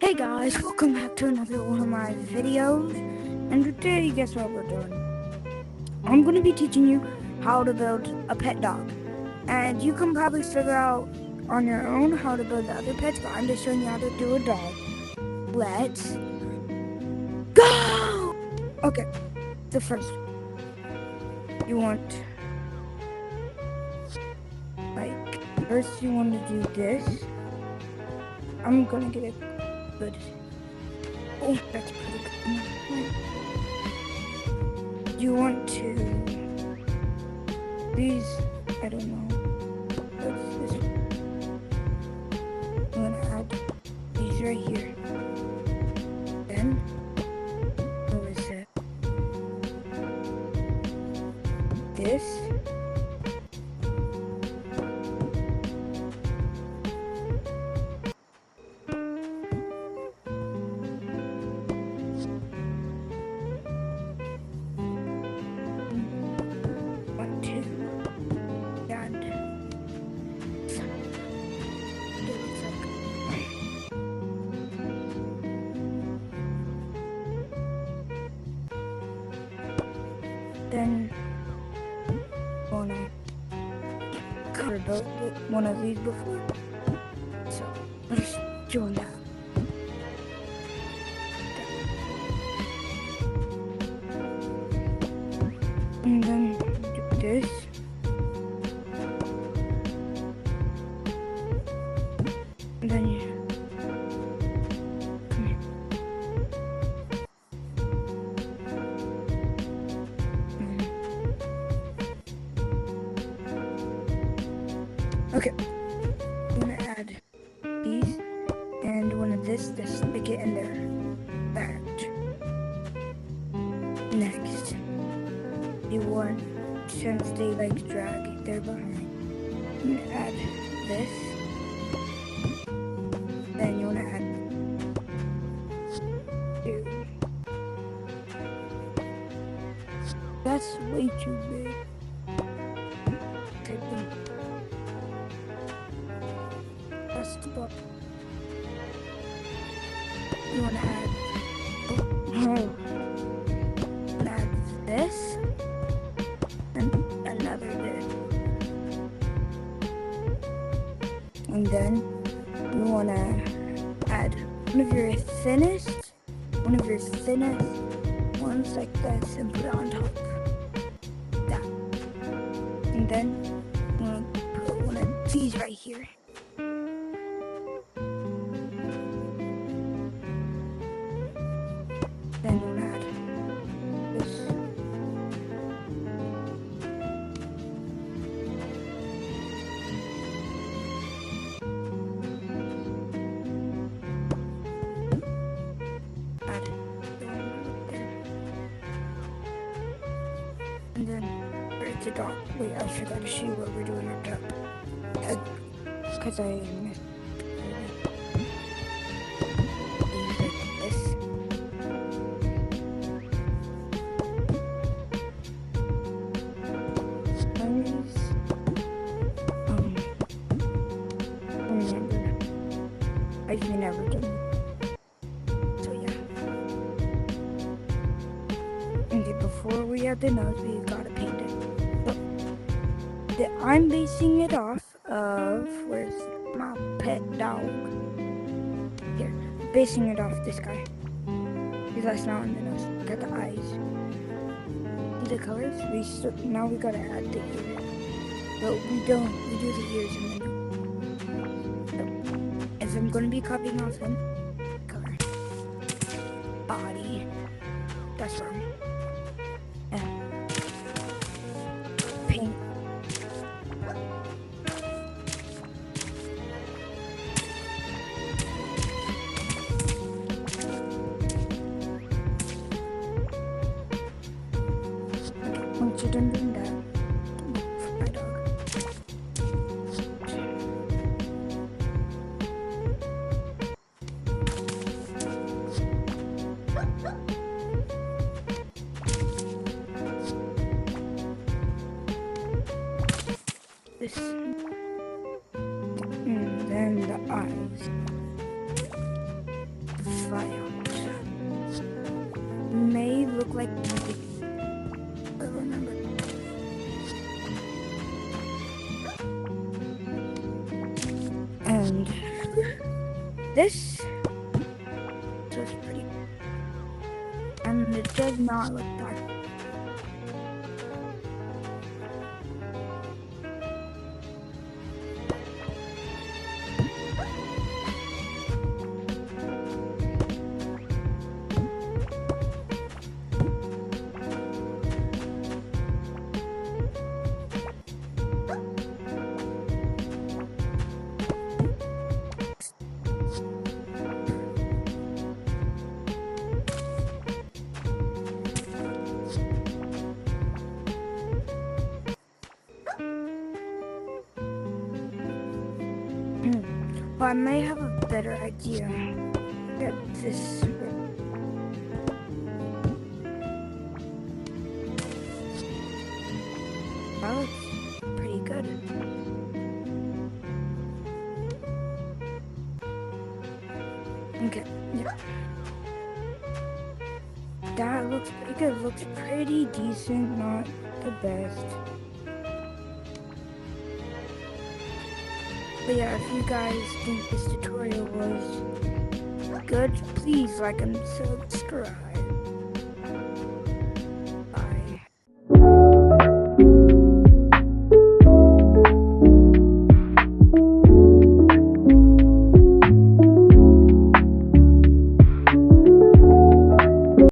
Hey guys, welcome back to another one of my videos. And today, guess what we're doing? I'm going to be teaching you how to build a pet dog. And you can probably figure out on your own how to build the other pets, but I'm just showing you how to do a dog. Let's go! Okay, the first, you want, first you want to do this. I'm going to get it good. Oh, that's pretty good. You want to, these, I don't know, what's this? I'm gonna add these right here. Then, what is it? This. Then wanna cover one of these before, so let's join that. And then do this. And then you come here. Okay, I'm gonna add these and one of this to stick it in there. That. Next, you want, since they like drag their behind, I'm gonna add this. Then you wanna add two. That's way too big. Okay, boom. That's the bottom. You wanna add add this and another this. And then you wanna add one of your thinnest ones like this and put it on top. That. And then I'm gonna put one of these right here. Then we'll add this. Add the one right there. And then for the dog. Wait, I forgot to show you what we're doing up top. Because I missed. I've never done it. So yeah. Okay, before we add the nose, we gotta paint it. So, I'm basing it off of, where's my pet dog? Here, basing it off this guy. Because that's not on the nose. Got the eyes. See the colors? Now we gotta add the ears. But we don't. We do the ears in the nose. So I'm going to be copying off him. Color. Body. That's wrong. Yeah. Paint. Once you're done doing that, for my dog. This. And then the eyes. look like I remember. And this was pretty, and it does not look dark. Well, I may have a better idea. Get this. That looks pretty good. Okay, yeah. That looks pretty good. Looks pretty decent, not the best. But yeah, if you guys think this tutorial was good, please like and subscribe.